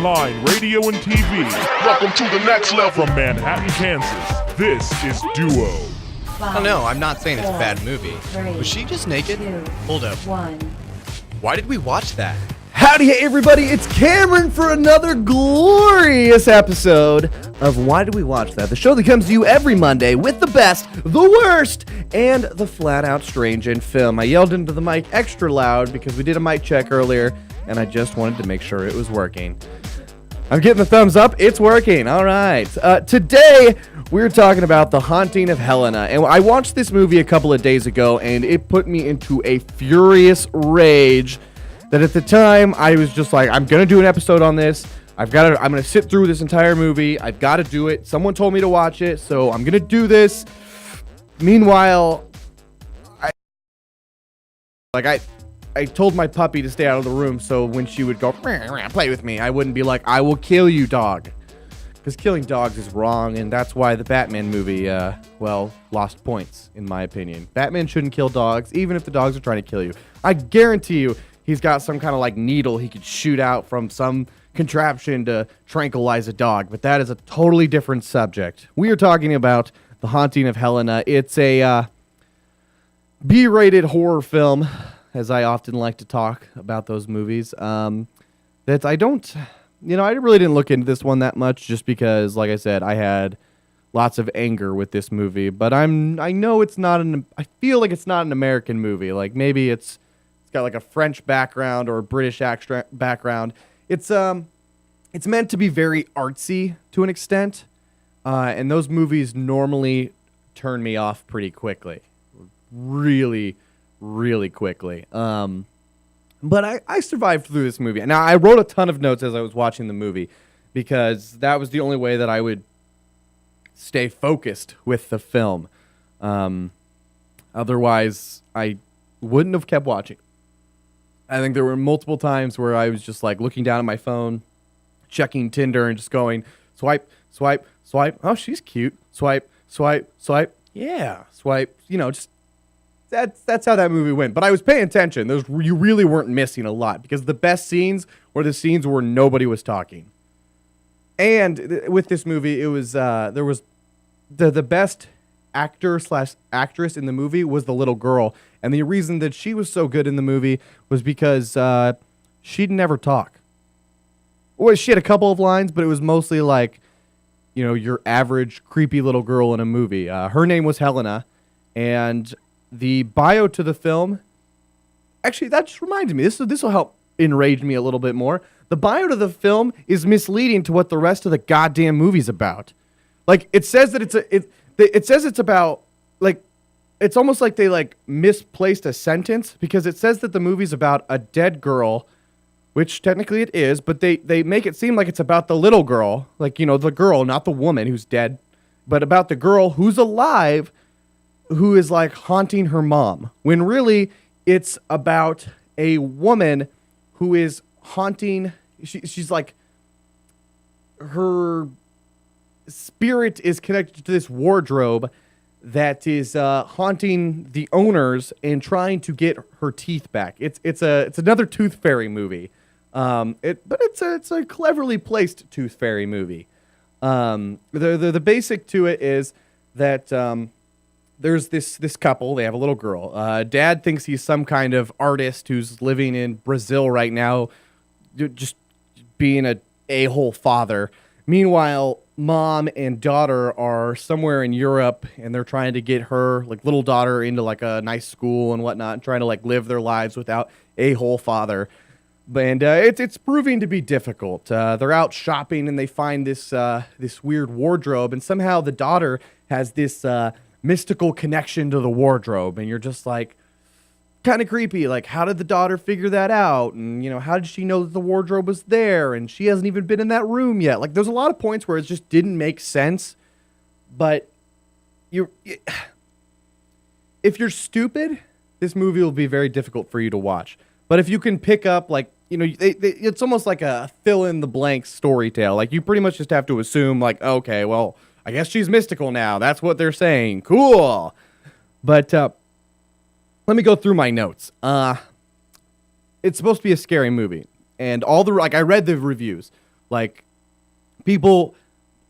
online, radio, and TV. Welcome to the next level. From Manhattan, Kansas, this is Duo. Oh no, I'm not saying it's a bad movie. Was she just naked? Hold up. Why did we watch that? Howdy, hey everybody, it's Cameron for another glorious episode of Why Did We Watch That? The show that comes to you every Monday with the best, the worst, and the flat-out strange in film. I yelled into the mic extra loud because we did a mic check earlier, and I just wanted to make sure it was working. I'm getting the thumbs up. It's working. All right. Today, we're talking about The Haunting of Helena. And I watched this movie a couple of days ago, and it put me into a furious rage that at the time, I was just like, I'm going to do an episode on this. I'm going to sit through this entire movie. I've got to do it. Someone told me to watch it, so I'm going to do this. Meanwhile, I told my puppy to stay out of the room, so when she would go, play with me, I wouldn't be like, I will kill you, dog. Because killing dogs is wrong, and that's why the Batman movie, lost points, in my opinion. Batman shouldn't kill dogs, even if the dogs are trying to kill you. I guarantee you, he's got some kind of like needle he could shoot out from some contraption to tranquilize a dog, but that is a totally different subject. We are talking about The Haunting of Helena. It's a B-rated horror film, as I often like to talk about those movies. I really didn't look into this one that much just because, like I said, I had lots of anger with this movie, but I feel like it's not an American movie. Like maybe it's got like a French background or a British background. It's meant to be very artsy to an extent, and those movies normally turn me off pretty quickly, really, really quickly. But I survived through this movie. Now I wrote a ton of notes as I was watching the movie because that was the only way that I would stay focused with the film. Otherwise, I wouldn't have kept watching. I think there were multiple times where I was just like looking down at my phone, checking Tinder and just going, swipe, swipe, swipe. Oh, she's cute. Swipe, swipe, swipe. Yeah, swipe. Just that's how that movie went. But I was paying attention. You really weren't missing a lot because the best scenes were the scenes where nobody was talking. And with this movie, it was there was the best actor/actress in the movie was the little girl. And the reason that she was so good in the movie was because she'd never talk. Well, she had a couple of lines, but it was mostly like, your average creepy little girl in a movie. Her name was Helena, and the bio to the film, actually, that just reminded me. This will help enrage me a little bit more. The bio to the film is misleading to what the rest of the goddamn movie's about. Like, it says that it's about, like, it's almost like they like misplaced a sentence because it says that the movie's about a dead girl, which technically it is, but they make it seem like it's about the little girl, like, the girl, not the woman who's dead, but about the girl who's alive, who is like haunting her mom, when really it's about a woman who is haunting, she's like, her spirit is connected to this wardrobe that is haunting the owners and trying to get her teeth back. It's another Tooth Fairy movie, but it's a cleverly placed Tooth Fairy movie. The basic to it is that there's this couple. They have a little girl. Dad thinks he's some kind of artist who's living in Brazil right now, just being a a-hole father. Meanwhile, mom and daughter are somewhere in Europe, and they're trying to get her, like, little daughter into, like, a nice school and whatnot, and trying to, like, live their lives without a-hole father. And it's proving to be difficult. They're out shopping, and they find this weird wardrobe, and somehow the daughter has this mystical connection to the wardrobe, and you're just like, kind of creepy. Like, how did the daughter figure that out? And, how did she know that the wardrobe was there? And she hasn't even been in that room yet. Like, there's a lot of points where it just didn't make sense. But if you're stupid, this movie will be very difficult for you to watch. But if you can pick up, like, it's almost like a fill-in-the-blank story tale. Like, you pretty much just have to assume, like, okay, well, I guess she's mystical now. That's what they're saying. Cool. But let me go through my notes. It's supposed to be a scary movie. And I read the reviews. Like a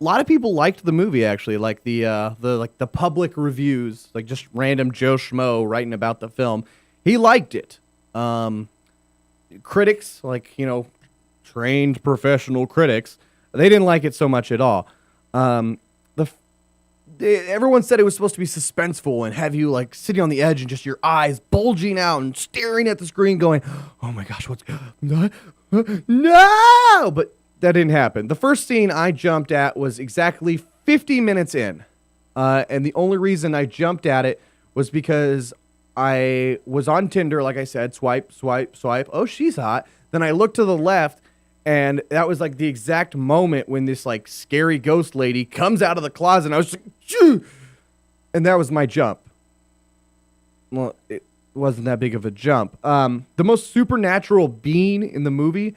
lot of people liked the movie actually. Like the public reviews, like just random Joe Schmo writing about the film. He liked it. Critics, like, trained professional critics, they didn't like it so much at all. Everyone said it was supposed to be suspenseful and have you like sitting on the edge and just your eyes bulging out and staring at the screen going, oh my gosh, what's no, but that didn't happen. The first scene I jumped at was exactly 50 minutes in. And the only reason I jumped at it was because I was on Tinder, like I said, swipe, swipe, swipe. Oh, she's hot. Then I looked to the left, and that was like the exact moment when this like scary ghost lady comes out of the closet. And I was just like, Choo! And that was my jump. Well, it wasn't that big of a jump. The most supernatural being in the movie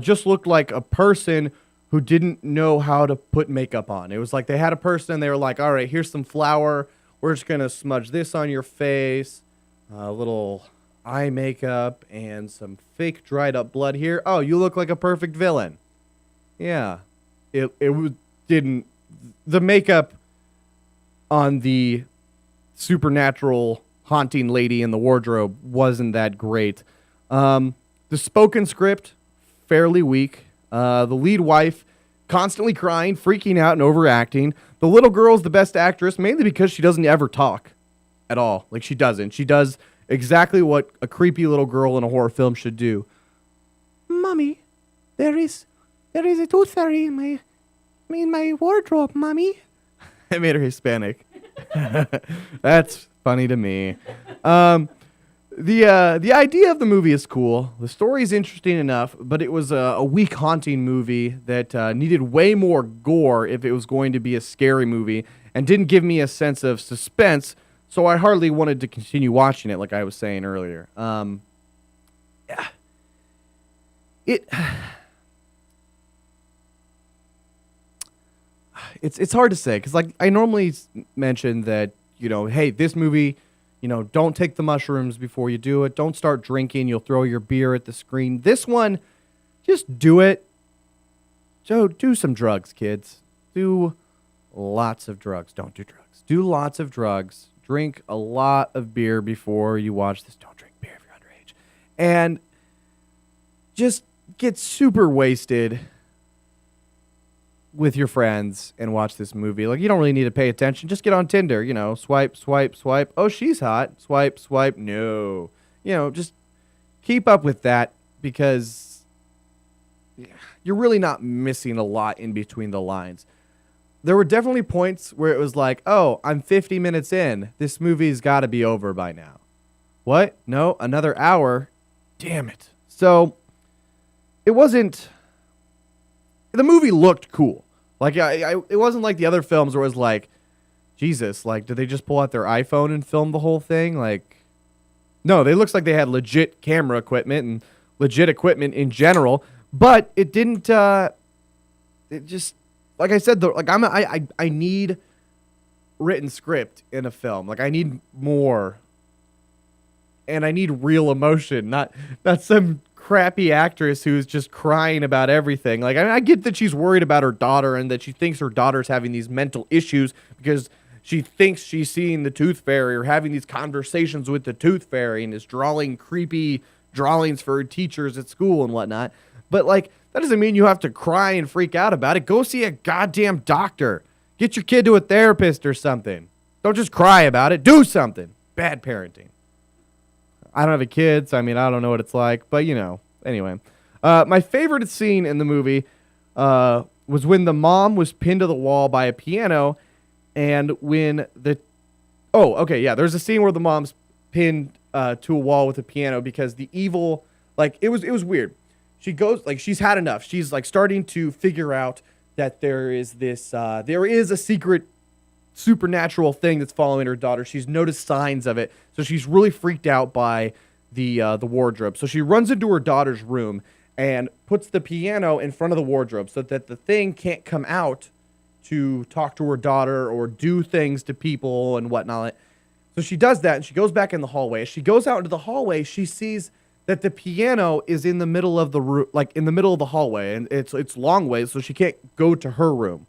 just looked like a person who didn't know how to put makeup on. It was like they had a person, and they were like, all right, here's some flour. We're just going to smudge this on your face. A little eye makeup and some fake dried up blood here. Oh, you look like a perfect villain. Yeah. Didn't the makeup on the supernatural haunting lady in the wardrobe wasn't that great. The spoken script fairly weak. The lead wife constantly crying, freaking out and overacting. The little girl's the best actress mainly because she doesn't ever talk at all. Like she doesn't. She does exactly what a creepy little girl in a horror film should do. Mommy, there is a tooth fairy in my wardrobe, Mommy. I made her Hispanic. That's funny to me. The idea of the movie is cool. The story is interesting enough, but it was a weak haunting movie that needed way more gore if it was going to be a scary movie, and didn't give me a sense of suspense. So I hardly wanted to continue watching it, like I was saying earlier. Yeah. It's hard to say, because like I normally mention that, hey, this movie, don't take the mushrooms before you do it. Don't start drinking. You'll throw your beer at the screen. This one, just do it. So do some drugs, kids. Do lots of drugs. Don't do drugs. Do lots of drugs. Drink a lot of beer before you watch this. Don't drink beer if you're underage. And just get super wasted with your friends and watch this movie. Like, you don't really need to pay attention. Just get on Tinder, swipe, swipe, swipe. Oh, she's hot. Swipe, swipe. No. Just keep up with that, because you're really not missing a lot in between the lines. There were definitely points where it was like, oh, I'm 50 minutes in. This movie's got to be over by now. What? No, another hour? Damn it. So, it wasn't... The movie looked cool. Like, it wasn't like the other films where it was like, Jesus, like, did they just pull out their iPhone and film the whole thing? Like, no, they looks like they had legit camera equipment and legit equipment in general, but it didn't, it just... Like I said, I need written script in a film. Like, I need more, and I need real emotion, not some crappy actress who's just crying about everything. Like, I get that she's worried about her daughter and that she thinks her daughter's having these mental issues because she thinks she's seeing the tooth fairy or having these conversations with the tooth fairy and is drawing creepy drawings for her teachers at school and whatnot. But like, that doesn't mean you have to cry and freak out about it. Go see a goddamn doctor. Get your kid to a therapist or something. Don't just cry about it. Do something. Bad parenting. I don't have a kid, so I don't know what it's like. But, anyway. My favorite scene in the movie was when the mom was pinned to the wall by a piano, and when the... Oh, okay, yeah. There's a scene where the mom's pinned to a wall with a piano because the evil... Like, it was weird. She goes, like, she's had enough. She's, like, starting to figure out that there is a secret supernatural thing that's following her daughter. She's noticed signs of it. So she's really freaked out by the wardrobe. So she runs into her daughter's room and puts the piano in front of the wardrobe so that the thing can't come out to talk to her daughter or do things to people and whatnot. So she does that, and she goes back in the hallway. As she goes out into the hallway, she sees that the piano is in the middle of the room, like in the middle of the hallway, and it's long ways, so she can't go to her room.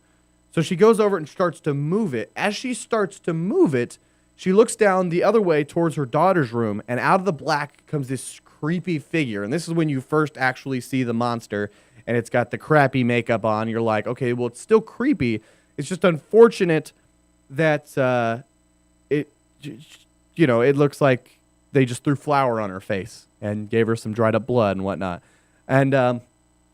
So she goes over and starts to move it. As she starts to move it, she looks down the other way towards her daughter's room, and out of the black comes this creepy figure. And this is when you first actually see the monster, and it's got the crappy makeup on. You're like, okay, well, it's still creepy. It's just unfortunate that it looks like they just threw flour on her face and gave her some dried up blood and whatnot. And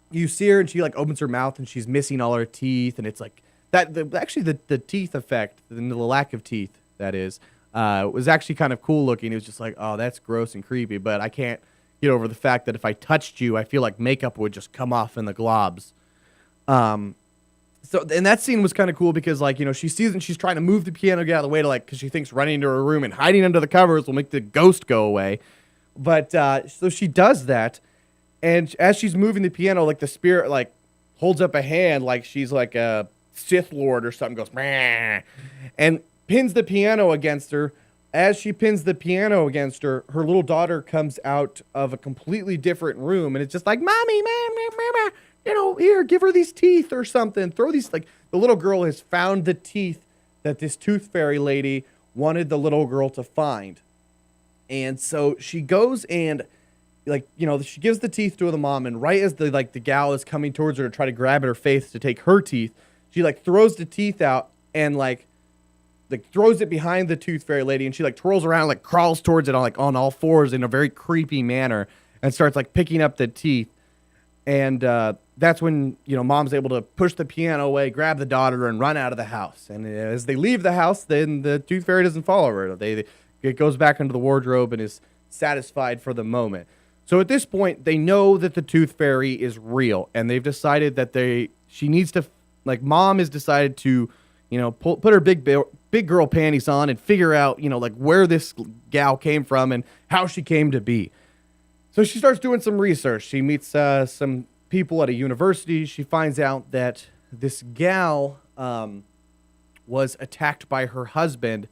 you see her, and she like opens her mouth, and she's missing all her teeth, and it's like that. The teeth effect, the lack of teeth, that is, was actually kind of cool looking. It was just like, oh, that's gross and creepy, but I can't get over the fact that if I touched you, I feel like makeup would just come off in the globs. So, and that scene was kind of cool because, like, she sees and she's trying to move the piano, get out of the way to, like, because she thinks running into her room and hiding under the covers will make the ghost go away. But, so she does that, and as she's moving the piano, like, the spirit, like, holds up a hand like she's, like, a Sith Lord or something, goes, meh, and pins the piano against her. As she pins the piano against her, her little daughter comes out of a completely different room, and it's just like, Mommy, mama, here, give her these teeth or something. Throw these, like, the little girl has found the teeth that this tooth fairy lady wanted the little girl to find. And so she goes and, like, she gives the teeth to the mom, and right as the gal is coming towards her to try to grab at her face to take her teeth, she, like, throws the teeth out and, like throws it behind the tooth fairy lady, and she, like, twirls around, like, crawls towards it on all fours in a very creepy manner and starts, like, picking up the teeth. And that's when, mom's able to push the piano away, grab the daughter, and run out of the house. And as they leave the house, then the tooth fairy doesn't follow her. It goes back into the wardrobe and is satisfied for the moment. So at this point, they know that the tooth fairy is real, and they've decided that mom has decided to, put her big girl panties on and figure out, where this gal came from and how she came to be. So she starts doing some research. She meets some people at a university. She finds out that this gal was attacked by her husband.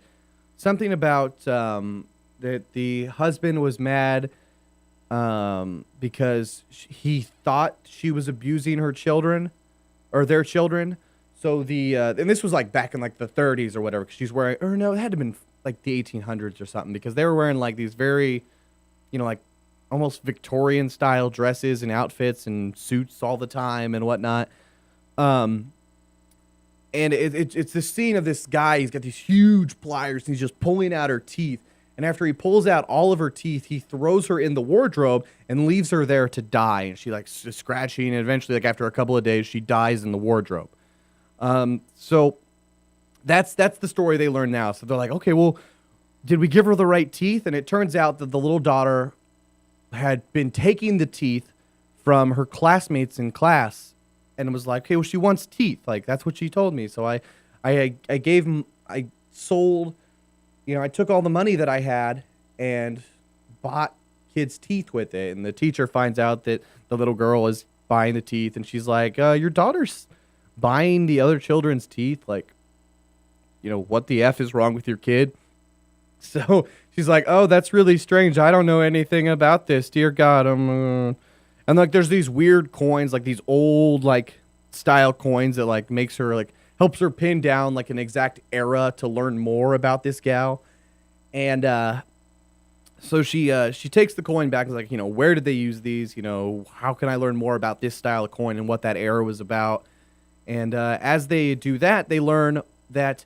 Something about that the husband was mad because he thought she was abusing her children or their children. So and this was like back in like the 30s or whatever. 'Cause she's wearing, or no, it had to have been like the 1800s or something, because they were wearing like these very, like almost Victorian style dresses and outfits and suits all the time and whatnot. And it's this scene of this guy. He's got these huge pliers, and he's just pulling out her teeth. And after he pulls out all of her teeth, he throws her in the wardrobe and leaves her there to die. And she like is scratching, and eventually, like after a couple of days, she dies in the wardrobe. So that's the story they learn now. So they're like, okay, well, did we give her the right teeth? And it turns out that the little daughter had been taking the teeth from her classmates in class, and was like, okay, well, she wants teeth. Like, that's what she told me. So I sold, I took all the money that I had and bought kids' teeth with it. And the teacher finds out that the little girl is buying the teeth, and she's like, your daughter's buying the other children's teeth. Like, what the F is wrong with your kid? So she's like, oh, that's really strange. I don't know anything about this. Dear God. And like, there's these weird coins, like these old, like style coins that like makes her like, helps her pin down like an exact era to learn more about this gal. And, so she takes the coin back and is like, where did they use these? How can I learn more about this style of coin and what that era was about? And, as they do that, they learn that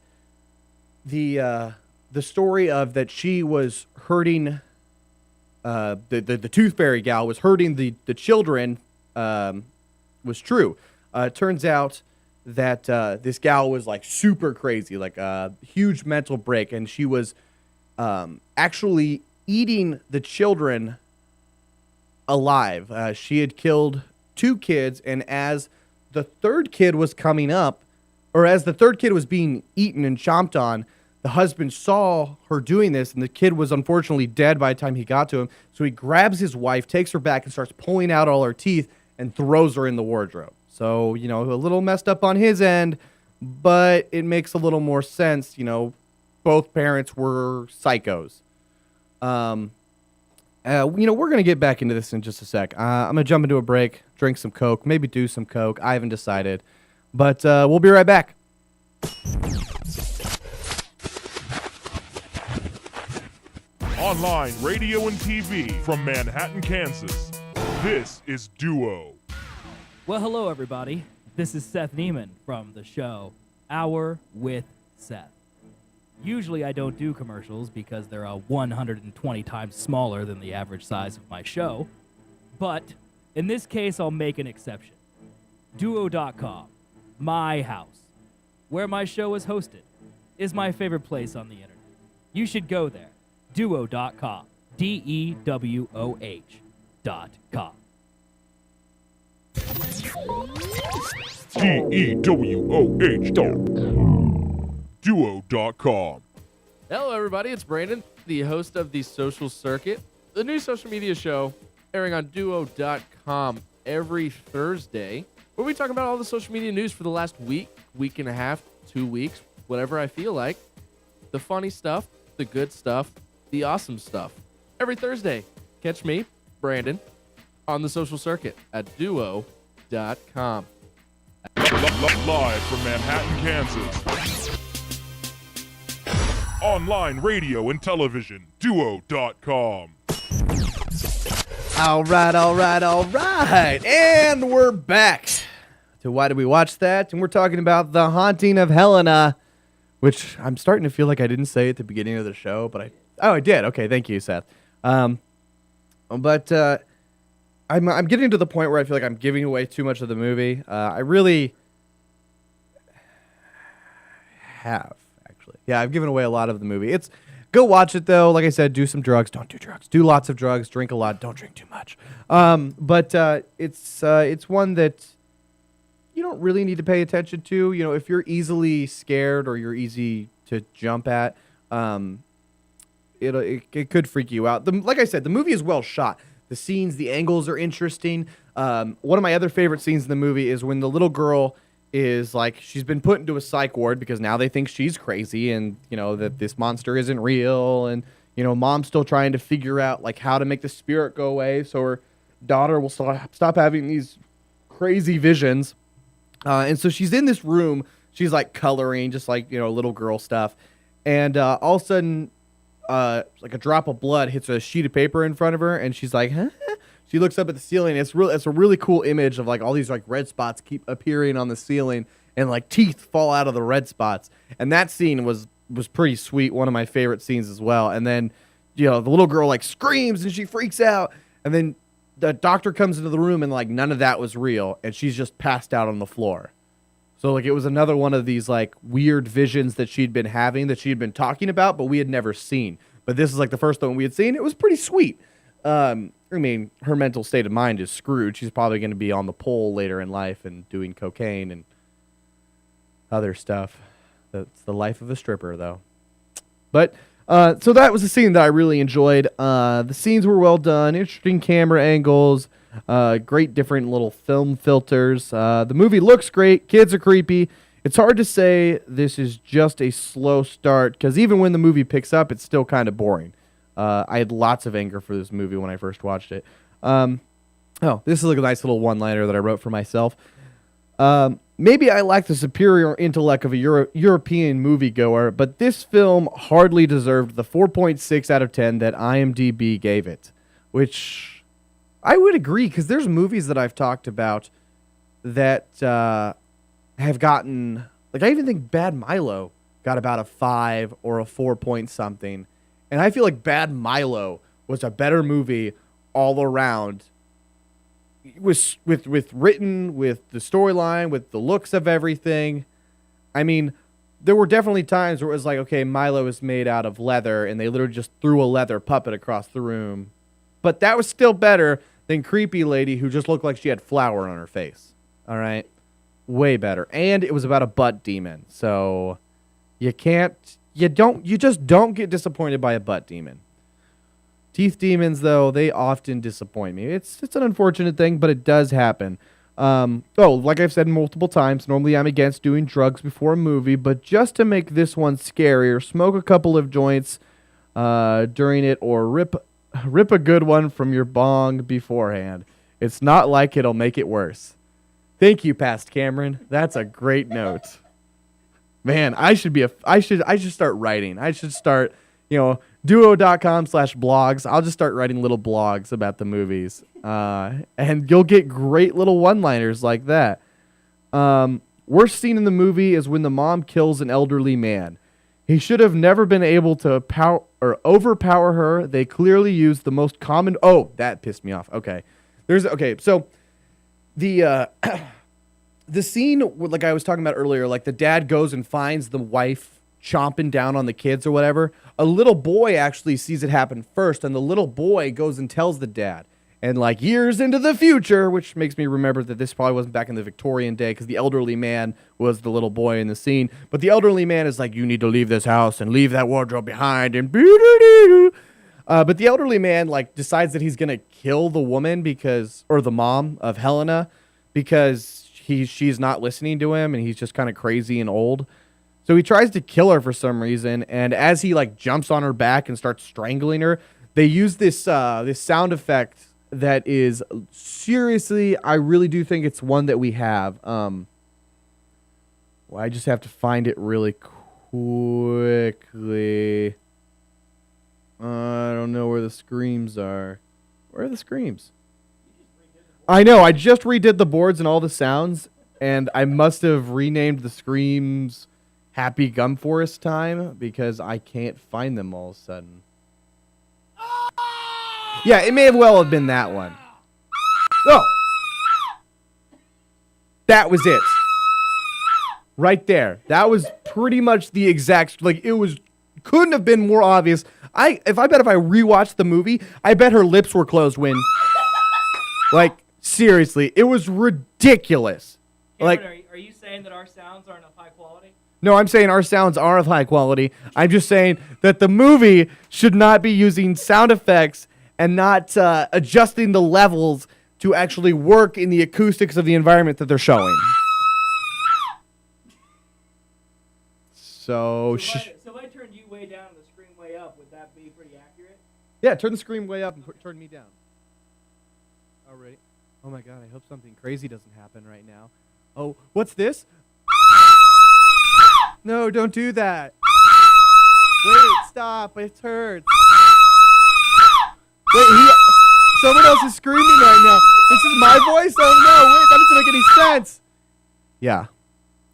the story of that she was hurting, the tooth fairy gal was hurting the children, was true. It turns out that this gal was like super crazy, like a huge mental break, and she was actually eating the children alive. She had killed 2 kids, and as the third kid was coming up, or as the third kid was being eaten and chomped on, the husband saw her doing this, and the kid was unfortunately dead by the time he got to him. So he grabs his wife, takes her back, and starts pulling out all her teeth and throws her in the wardrobe. So, a little messed up on his end, but it makes a little more sense. Both parents were psychos. We're going to get back into this in just a sec. I'm going to jump into a break, drink some Coke, maybe do some Coke. I haven't decided. But we'll be right back. Online radio and TV from Manhattan, Kansas. This is Duo. Well, hello, everybody. This is Seth Neiman from the show Hour with Seth. Usually I don't do commercials because they're 120 times smaller than the average size of my show. But in this case, I'll make an exception. Duo.com, my house, where my show is hosted, is my favorite place on the internet. You should go there. Duo.com. DEWOH.com. DEWOH.com. Hello, everybody. It's Brandon, the host of The Social Circuit, the new social media show airing on Duo.com every Thursday, where we talk about all the social media news for the last week, week and a half, 2 weeks, whatever I feel like. The funny stuff, the good stuff, the awesome stuff. Every Thursday, catch me, Brandon, on The Social Circuit at Duo.com. Live from Manhattan, Kansas. Online radio and television. Duo.com. All right. And we're back to Why Did We Watch That? And we're talking about The Haunting of Helena, which I'm starting to feel like I didn't say at the beginning of the show, but I did. Okay, thank you, Seth. I'm getting to the point where I feel like I'm giving away too much of the movie. I really have, actually. Yeah, I've given away a lot of the movie. Go watch it, though. Like I said, do some drugs. Don't do drugs. Do lots of drugs. Drink a lot. Don't drink too much. But it's one that you don't really need to pay attention to. You know, if you're easily scared or you're easy to jump at, it could freak you out. Like I said, the movie is well shot. The scenes, the angles are interesting. One of my other favorite scenes in the movie is when the little girl is like, she's been put into a psych ward because now they think she's crazy and, that this monster isn't real. And, mom's still trying to figure out like how to make the spirit go away so her daughter will stop having these crazy visions. And so she's in this room. She's like coloring, just like, little girl stuff. And all of a sudden, like a drop of blood hits a sheet of paper in front of her, and she's like, huh? She looks up at the ceiling. It's a really cool image of like all these like red spots keep appearing on the ceiling, and like teeth fall out of the red spots. And that scene was pretty sweet. One of my favorite scenes as well. And then, the little girl like screams and she freaks out, and then the doctor comes into the room and like none of that was real, and she's just passed out on the floor. So like it was another one of these like weird visions that she'd been having, that she'd been talking about, but we had never seen. But this is like the first one we had seen. It was pretty sweet. Her mental state of mind is screwed. She's probably going to be on the pole later in life and doing cocaine and other stuff. That's the life of a stripper, though. But so that was a scene that I really enjoyed. The scenes were well done, interesting camera angles, great different little film filters. The movie looks great. Kids are creepy. It's hard to say this is just a slow start, because even when the movie picks up, it's still kind of boring. I had lots of anger for this movie when I first watched it. This is like a nice little one-liner that I wrote for myself. Maybe I lack the superior intellect of a European moviegoer, but this film hardly deserved the 4.6 out of 10 that IMDb gave it, which I would agree, because there's movies that I've talked about that have gotten, like, I even think Bad Milo got about a 5 or a 4 point something. And I feel like Bad Milo was a better movie all around. It was with written, with the storyline, with the looks of everything. I mean, there were definitely times where it was like, okay, Milo is made out of leather, and they literally just threw a leather puppet across the room. But that was still better than Creepy Lady, who just looked like she had flour on her face. All right? Way better. And it was about a butt demon. So you just don't get disappointed by a butt demon. Teeth demons, though, they often disappoint me. It's an unfortunate thing, but it does happen. Like I've said multiple times, normally I'm against doing drugs before a movie, but just to make this one scarier, smoke a couple of joints during it, or rip Rip a good one from your bong beforehand. It's not like it'll make it worse. Thank you, Past Cameron. That's a great note. Man, I should start writing. I should start, duo.com/blogs. I'll just start writing little blogs about the movies. And you'll get great little one-liners like that. Worst scene in the movie is when the mom kills an elderly man. He should have never been able to overpower her. They clearly used the most common... Oh, that pissed me off. Okay. So the the scene, like I was talking about earlier, like the dad goes and finds the wife chomping down on the kids or whatever. A little boy actually sees it happen first, and the little boy goes and tells the dad. And like years into the future, which makes me remember that this probably wasn't back in the Victorian day because the elderly man was the little boy in the scene. But the elderly man is like, you need to leave this house and leave that wardrobe behind. And but the elderly man like decides that he's going to kill the woman or the mom of Helena because she's not listening to him and he's just kind of crazy and old. So he tries to kill her for some reason. And as he like jumps on her back and starts strangling her, they use this sound effect that is seriously, I really do think it's one that we have. Well, I just have to find it really quickly. I don't know where the screams are. Where are the screams? I know, I just redid the boards and all the sounds, and I must have renamed the screams Happy Gum Forest Time because I can't find them all of a sudden. Yeah, it may have well have been that one. Oh! That was it. Right there. That was pretty much the exact, like, couldn't have been more obvious. I bet if I rewatched the movie, I bet her lips were closed when, like, seriously, it was ridiculous. Cameron, Like, are you saying that our sounds aren't of high quality? no, I'm saying our sounds are of high quality. I'm just saying that the movie should not be using sound effects and not adjusting the levels to actually work in the acoustics of the environment that they're showing. So if I turned you way down and the screen way up, would that be pretty accurate? yeah, turn the screen way up and turn me down. All right. Oh my God, I hope something crazy doesn't happen right now. Oh, what's this? No, don't do that. Wait, stop. It hurts. Wait, someone else is screaming right now. This is my voice? Oh no, wait, that doesn't make any sense. Yeah,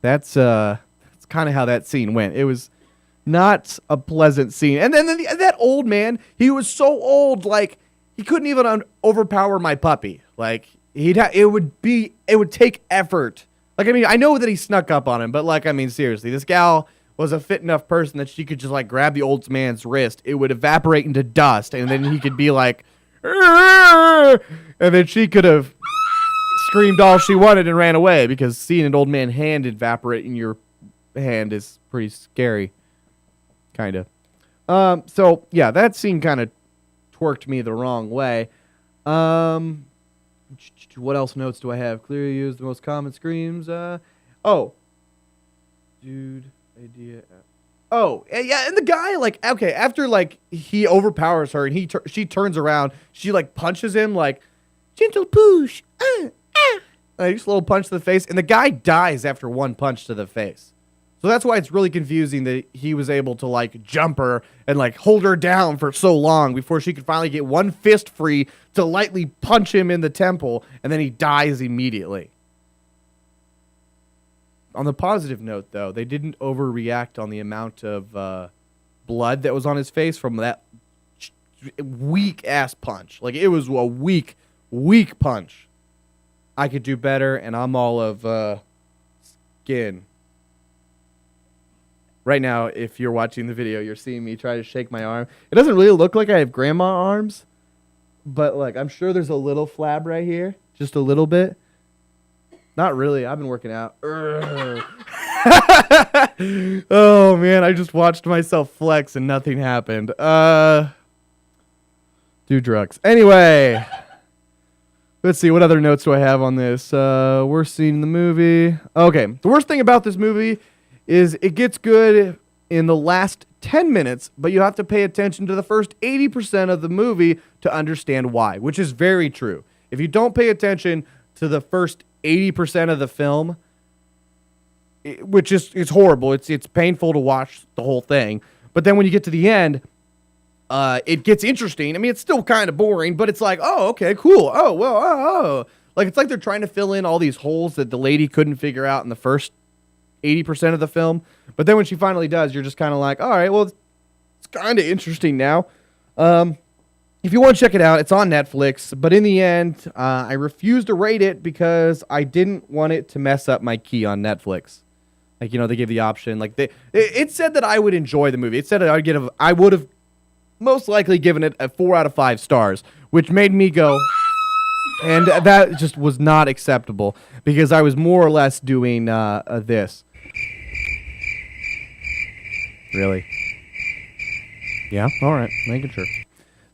that's kind of how that scene went. It was not a pleasant scene. And then that old man, he was so old, like, he couldn't even overpower my puppy. Like, it would take effort. Like, I mean, I know that he snuck up on him, but, like, I mean, seriously, this gal was a fit enough person that she could just, like, grab the old man's wrist. It would evaporate into dust, and then he could be like, "Arr!" And then she could have screamed all she wanted and ran away, because seeing an old man hand evaporate in your hand is pretty scary. Kind of. So, yeah, that scene kind of twerked me the wrong way. What else notes do I have? Clearly used the most common screams. Dude, idea. Oh, yeah, and the guy, like, okay, after, like, he overpowers her and she turns around, she, like, punches him, like, gentle push, like, just a little punch to the face, and the guy dies after one punch to the face. So that's why it's really confusing that he was able to, like, jump her and, like, hold her down for so long before she could finally get one fist free to lightly punch him in the temple, and then he dies immediately. On the positive note, though, they didn't overreact on the amount of blood that was on his face from that weak-ass punch. Like, it was a weak punch. I could do better, and I'm all of skin. Right now, if you're watching the video, you're seeing me try to shake my arm. It doesn't really look like I have grandma arms, but, like, I'm sure there's a little flab right here. Just a little bit. Not really. I've been working out. Oh, man. I just watched myself flex and nothing happened. Do drugs. Anyway. Let's see. What other notes do I have on this? Worst scene in the movie. Okay. The worst thing about this movie is it gets good in the last 10 minutes, but you have to pay attention to the first 80% of the movie to understand why, which is very true. If you don't pay attention to the first 80% of the film, which is it's horrible. It's painful to watch the whole thing. But then when you get to the end, it gets interesting. I mean, it's still kind of boring, but it's like, oh, okay, cool. Oh, well, oh. Like, it's like they're trying to fill in all these holes that the lady couldn't figure out in the first 80% of the film. But then when she finally does, you're just kind of like, all right, well, it's kind of interesting now. If you want to check it out, it's on Netflix. But in the end, I refused to rate it because I didn't want it to mess up my key on Netflix. Like, you know, they gave the option. Like, it said that I would enjoy the movie. It said that I would have most likely given it a 4 out of 5 stars, which made me go, and that just was not acceptable because I was more or less doing this. Really? Yeah? All right. Making sure.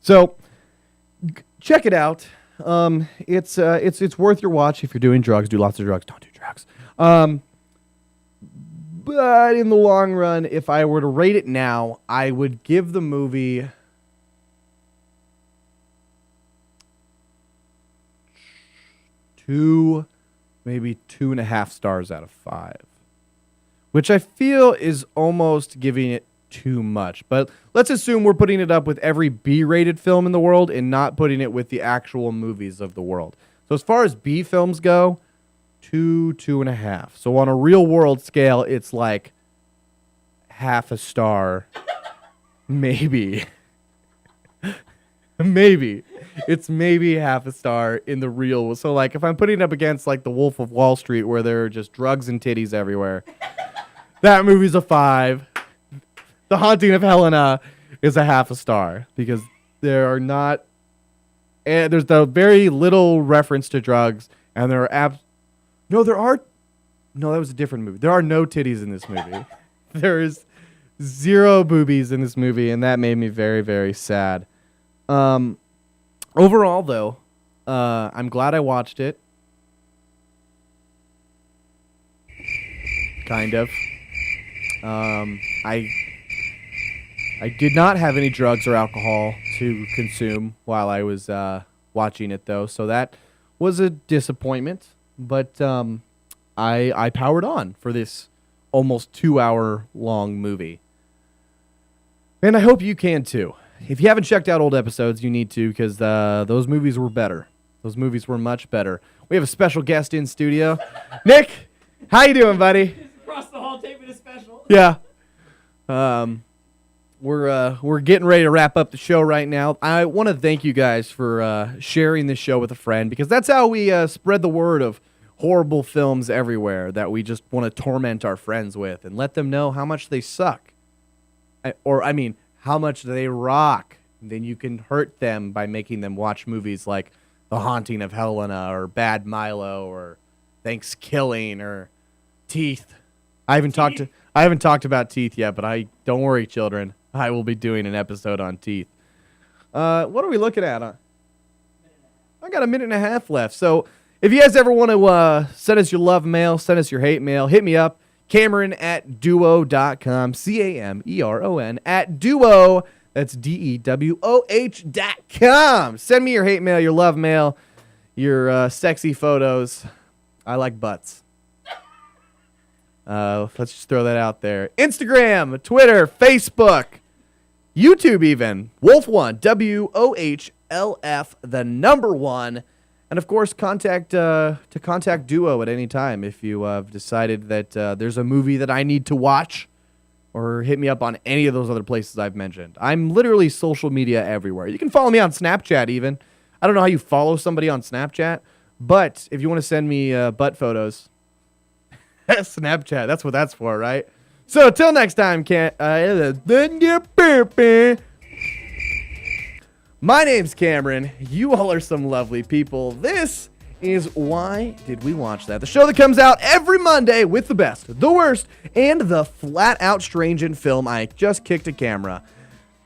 So, check it out. It's worth your watch if you're doing drugs. Do lots of drugs. Don't do drugs. But in the long run, if I were to rate it now, I would give the movie maybe 2.5 stars out of 5, which I feel is almost giving it too much. But let's assume we're putting it up with every B-rated film in the world and not putting it with the actual movies of the world. So as far as B films go, 2.5. So on a real world scale, it's like half a star, maybe. Maybe. It's maybe half a star in the real. So like if I'm putting it up against like The Wolf of Wall Street where there are just drugs and titties everywhere, that movie's a 5. The Haunting of Helena is a half a star because there are not, and there's the very little reference to drugs, and there are no, that was a different movie. There are no titties in this movie. There is 0 boobies in this movie, and that made me very, very sad. Overall, though, I'm glad I watched it. Kind of. I did not have any drugs or alcohol to consume while I was watching it, though, so that was a disappointment. But I powered on for this almost 2-hour long movie. And I hope you can, too. If you haven't checked out old episodes, you need to, because those movies were better. Those movies were much better. We have a special guest in studio. Nick, how you doing, buddy? Across the hall taping a special. Yeah. We're getting ready to wrap up the show right now. I want to thank you guys for sharing this show with a friend, because that's how we spread the word of horrible films everywhere that we just want to torment our friends with and let them know how much they suck. How much they rock. Then you can hurt them by making them watch movies like The Haunting of Helena or Bad Milo or Thanksgiving or Teeth. I haven't talked about Teeth yet, but don't worry, children. I will be doing an episode on Teeth. What are we looking at? I got a minute and a half left. So if you guys ever want to send us your love mail, send us your hate mail, hit me up. Cameron at duo.com. Cameron at duo. That's DEWOH.com. Send me your hate mail, your love mail, your sexy photos. I like butts. Let's just throw that out there. Instagram, Twitter, Facebook, YouTube even. Wolf1, WOHLF, the number 1. And of course, contact Duo at any time if you have decided that there's a movie that I need to watch, or hit me up on any of those other places I've mentioned. I'm literally social media everywhere. You can follow me on Snapchat even. I don't know how you follow somebody on Snapchat, but if you want to send me butt photos, Snapchat, that's what that's for, right? So until next time, my name's Cameron. You all are some lovely people. This is Why Did We Watch That? The show that comes out every Monday with the best, the worst, and the flat-out strange in film I just kicked a camera.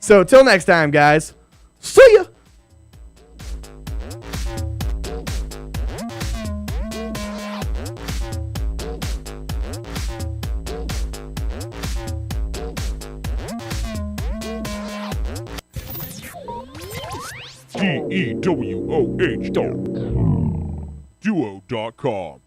So till next time, guys. See ya! DEWOH. Duo.com.